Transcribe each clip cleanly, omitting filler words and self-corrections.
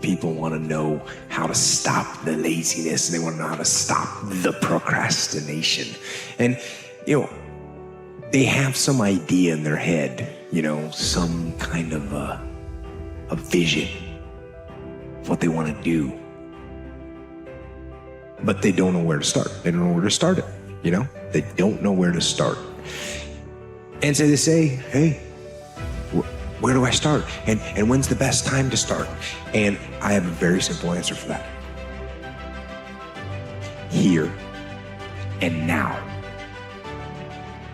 People want to know how to stop the laziness, and they want to know how to stop the procrastination. And, they have some idea in their head, some kind of a vision of what they want to do. But they don't know where to start. They don't know where to start it, They don't know where to start. And so they say, hey, where do I start? And when's the best time to start? And I have a very simple answer for that. Here and now.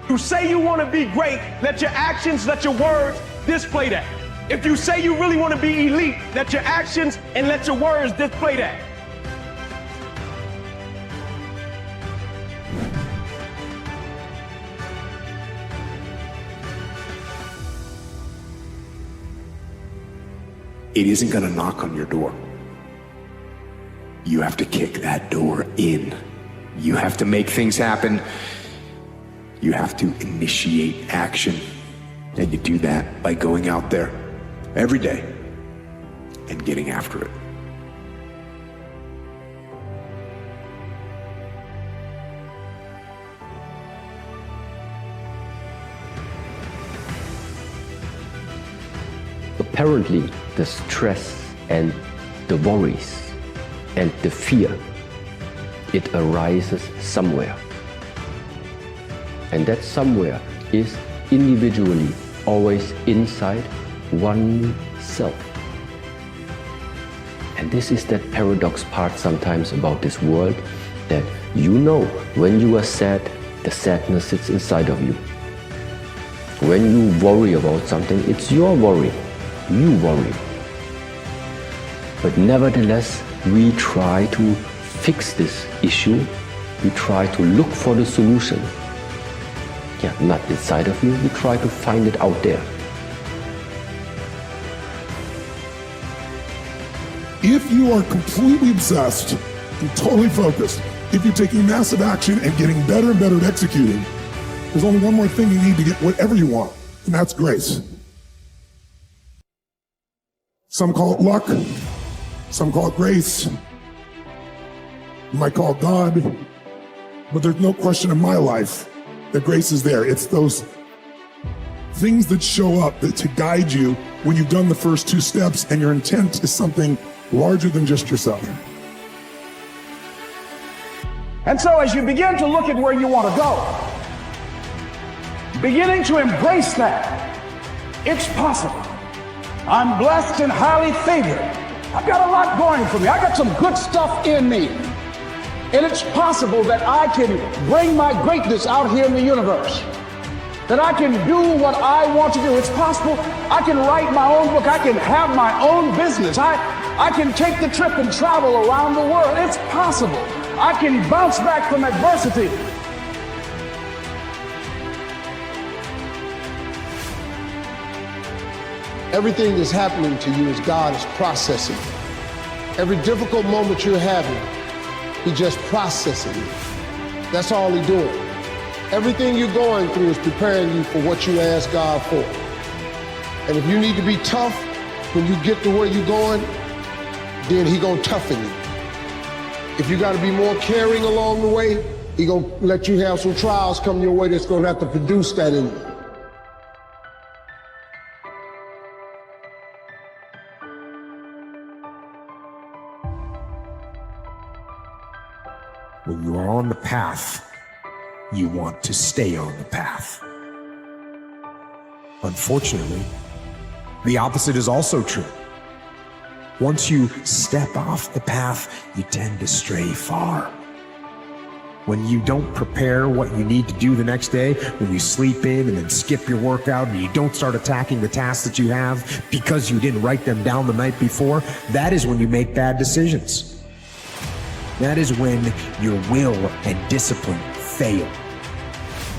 You say you want to be great, let your actions, let your words display that. If you say you really want to be elite, let your actions and let your words display that. It isn't going to knock on your door. You have to kick that door in. You have to make things happen. You have to initiate action. And you do that by going out there every day and getting after it. Apparently, the stress and the worries and the fear, it arises somewhere. And that somewhere is individually always inside oneself. And this is that paradox part sometimes about this world, that when you are sad, the sadness sits inside of you. When you worry about something, it's your worry. You worry. But nevertheless, we try to fix this issue. We try to look for the solution. Yeah, not inside of you. We try to find it out there. If you are completely obsessed and totally focused, if you're taking massive action and getting better and better at executing, there's only one more thing you need to get whatever you want, and that's grace. Some call it luck, some call it grace, you might call it God, but there's no question in my life that grace is there. It's those things that show up to guide you when you've done the first two steps and your intent is something larger than just yourself. And so as you begin to look at where you want to go, beginning to embrace that, it's possible. I'm blessed and highly favored. I've got a lot going for me. I got some good stuff in me. And it's possible that I can bring my greatness out here in the universe. That I can do what I want to do. It's possible I can write my own book. I can have my own business. I can take the trip and travel around the world. It's possible. I can bounce back from adversity. Everything that's happening to you is God is processing. Every difficult moment you're having, He's just processing you. That's all He's doing. Everything you're going through is preparing you for what you ask God for. And if you need to be tough when you get to where you're going, then He's gonna toughen you. If you gotta be more caring along the way, He's gonna let you have some trials come your way that's gonna have to produce that in you. When you are on the path, you want to stay on the path. Unfortunately, the opposite is also true. Once you step off the path, you tend to stray far. When you don't prepare what you need to do the next day, when you sleep in and then skip your workout and you don't start attacking the tasks that you have because you didn't write them down the night before, that is when you make bad decisions. That is when your will and discipline fail.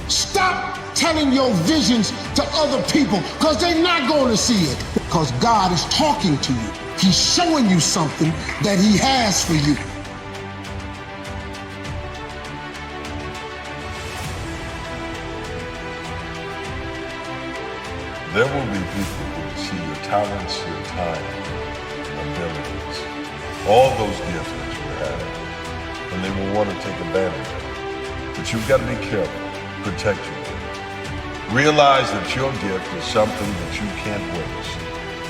Stop telling your visions to other people, because they're not going to see it. Because God is talking to you. He's showing you something that He has for you. There will be people who see your talents, your time, and abilities, all those gifts that you have, and they will want to take advantage of it. But you've got to be careful, protect your gift. Realize that your gift is something that you can't waste.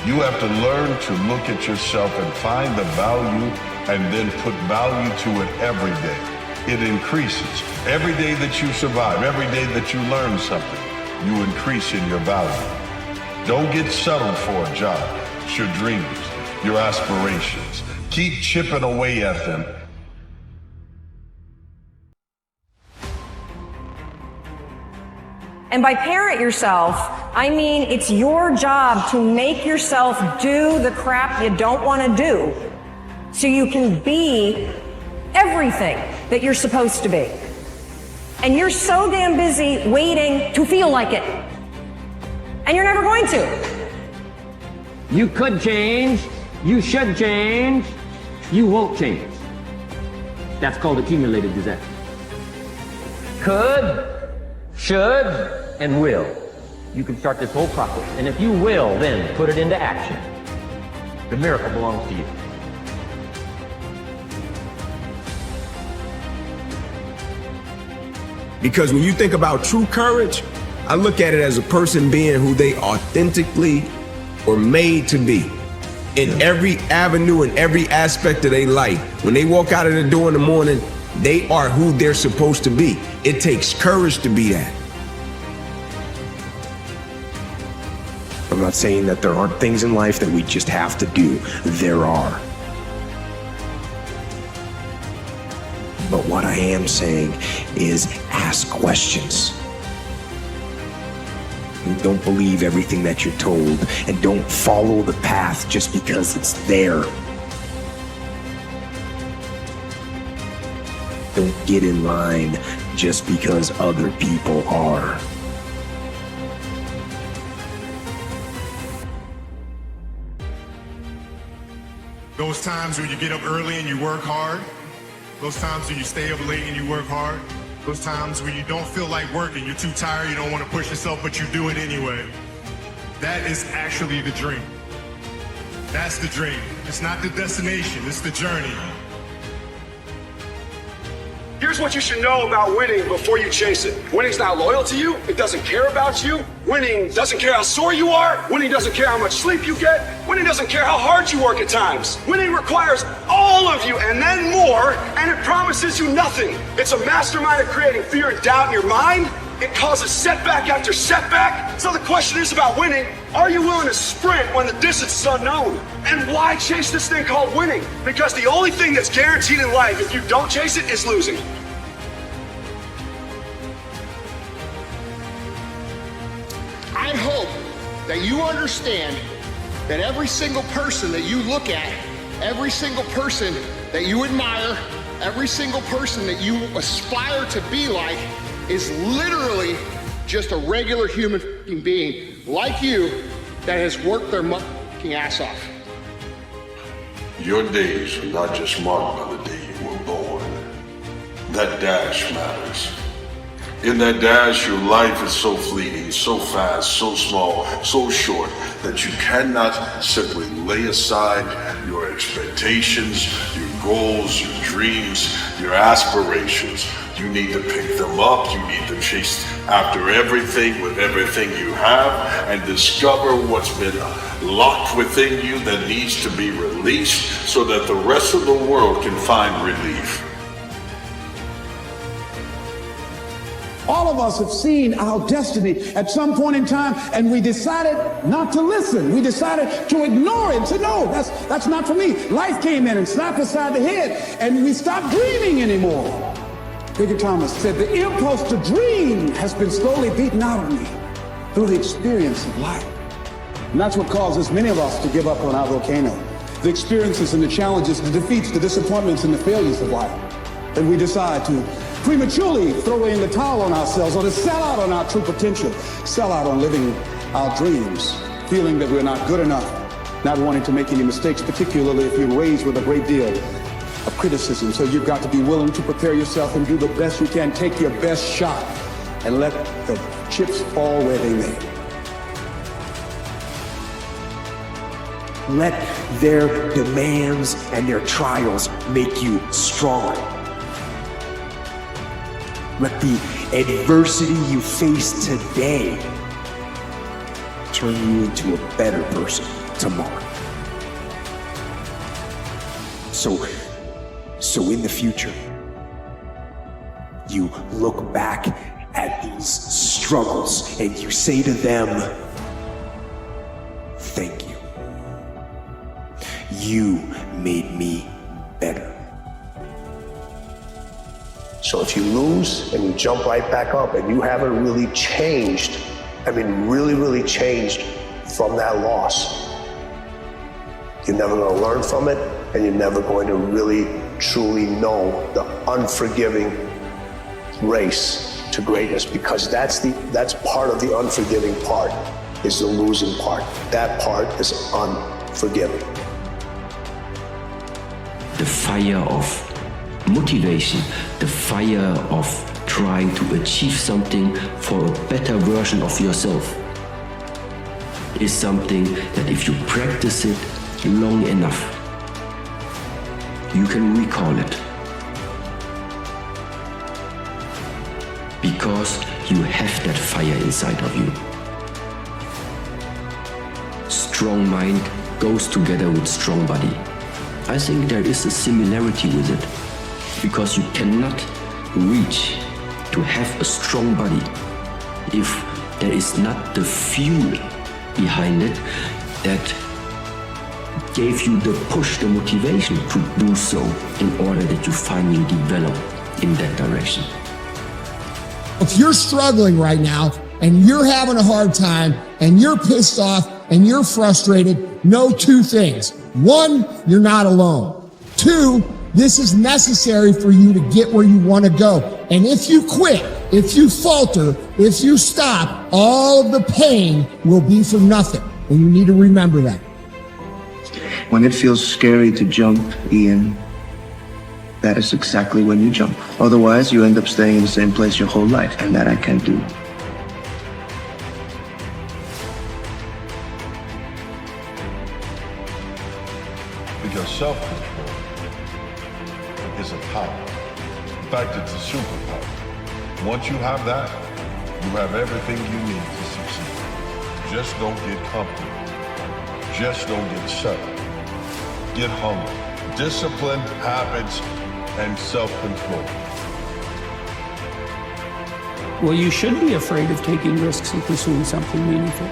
You have to learn to look at yourself and find the value and then put value to it every day. It increases. Every day that you survive, every day that you learn something, you increase in your value. Don't get settled for a job. It's your dreams, your aspirations. Keep chipping away at them. And by parent yourself, I mean it's your job to make yourself do the crap you don't want to do so you can be everything that you're supposed to be. And you're so damn busy waiting to feel like it. And you're never going to. You could change, you should change, you won't change. That's called accumulated disaster. Could, should, and will. You can start this whole process. And if you will, then put it into action. The miracle belongs to you. Because when you think about true courage, I look at it as a person being who they authentically were made to be. In every avenue, in every aspect of their life. When they walk out of the door in the morning, they are who they're supposed to be. It takes courage to be that. I'm not saying that there aren't things in life that we just have to do. There are. But what I am saying is ask questions. And don't believe everything that you're told, and don't follow the path just because it's there. Don't get in line just because other people are. Those times when you get up early and you work hard, those times when you stay up late and you work hard, those times when you don't feel like working, you're too tired, you don't want to push yourself, but you do it anyway. That is actually the dream. That's the dream. It's not the destination, it's the journey. Here's what you should know about winning before you chase it. Winning's not loyal to you. It doesn't care about you. Winning doesn't care how sore you are. Winning doesn't care how much sleep you get. Winning doesn't care how hard you work at times. Winning requires all of you and then more, and it promises you nothing. It's a mastermind of creating fear and doubt in your mind. It causes setback after setback. So the question is about winning. Are you willing to sprint when the distance is unknown? And why chase this thing called winning? Because the only thing that's guaranteed in life, if you don't chase it, is losing. I hope that you understand that every single person that you look at, every single person that you admire, every single person that you aspire to be like is literally just a regular human being like you that has worked their ass off. Your days are not just marked by the day you were born. That dash matters. In that dash, your life is so fleeting, so fast, so small, so short, that you cannot simply lay aside your expectations, your goals, your dreams, your aspirations. You need to pick them up. You need to chase after everything with everything you have and discover what's been locked within you that needs to be released so that the rest of the world can find relief. All of us have seen our destiny at some point in time, and we decided not to listen. We decided to ignore it, to no, that's not for me. Life came in and slapped us side the head, and we stopped dreaming anymore. Bigger Thomas said, the impulse to dream has been slowly beaten out of me through the experience of life. And that's what causes many of us to give up on our volcano. The experiences and the challenges, the defeats, the disappointments, and the failures of life. And we decide to prematurely throw in the towel on ourselves, or to sell out on our true potential, sell out on living our dreams, feeling that we're not good enough, not wanting to make any mistakes, particularly if you're raised with a great deal of criticism. So you've got to be willing to prepare yourself and do the best you can. Take your best shot and let the chips fall where they may. Let their demands and their trials make you stronger. Let the adversity you face today turn you into a better person tomorrow. So in the future, you look back at these struggles and you say to them, thank you. You made me better. So if you lose and you jump right back up and you haven't really changed, really changed from that loss, you're never going to learn from it, and you're never going to really, truly know the unforgiving race to greatness, because that's part of the unforgiving part, is the losing part. That part is unforgiving. The fire of motivation, the fire of trying to achieve something for a better version of yourself is something that if you practice it long enough, you can recall it. Because you have that fire inside of you. Strong mind goes together with strong body. I think there is a similarity with it, because you cannot reach to have a strong body if there is not the fuel behind it that gave you the push, the motivation to do so in order that you finally develop in that direction. If you're struggling right now and you're having a hard time and you're pissed off and you're frustrated, know two things. One, you're not alone. Two, this is necessary for you to get where you want to go. And if you quit, if you falter, if you stop, all of the pain will be for nothing. And you need to remember that. When it feels scary to jump, Ian, that is exactly when you jump. Otherwise, you end up staying in the same place your whole life, and that I can't do. Because self-control is a power. In fact, it's a superpower. Once you have that, you have everything you need to succeed. Just don't get comfortable. Just don't get settled. Get humble. Discipline, habits, and self-control. Well, you should be afraid of taking risks and pursuing something meaningful.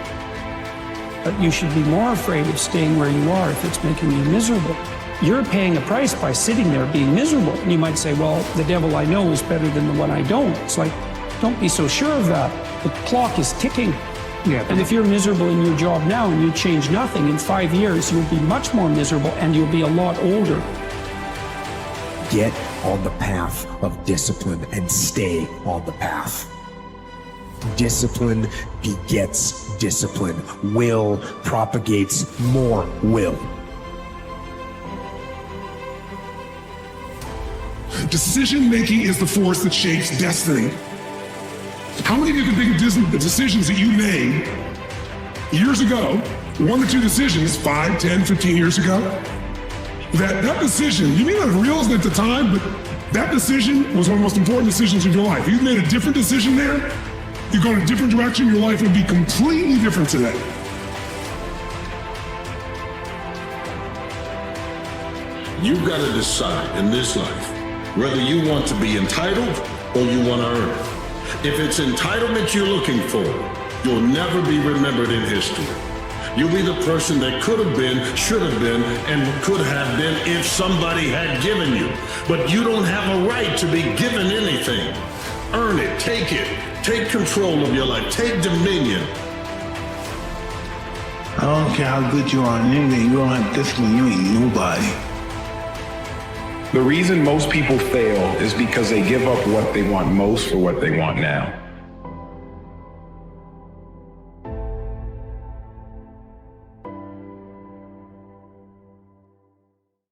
But you should be more afraid of staying where you are if it's making you miserable. You're paying a price by sitting there being miserable. And you might say, well, the devil I know is better than the one I don't. It's like, don't be so sure of that. The clock is ticking. Yeah. And if you're miserable in your job now and you change nothing, in 5 years, you'll be much more miserable and you'll be a lot older. Get on the path of discipline and stay on the path. Discipline begets discipline. Will propagates more will. Decision-making is the force that shapes destiny. How many of you can think of the decisions that you made years ago, 1 or 2 decisions, 5, 10, 15 years ago? That decision, you may not have realized it at the time, but that decision was one of the most important decisions of your life. If you made a different decision there, you go in a different direction, your life would be completely different today. You've got to decide in this life whether you want to be entitled or you want to earn it. If it's entitlement you're looking for, you'll never be remembered in history. You'll be the person that could have been, should have been, and could have been if somebody had given you. But you don't have a right to be given anything. Earn it, take it, take control of your life, take dominion. I don't care how good you are in anything, you don't have discipline, you ain't nobody. The reason most people fail is because they give up what they want most for what they want now.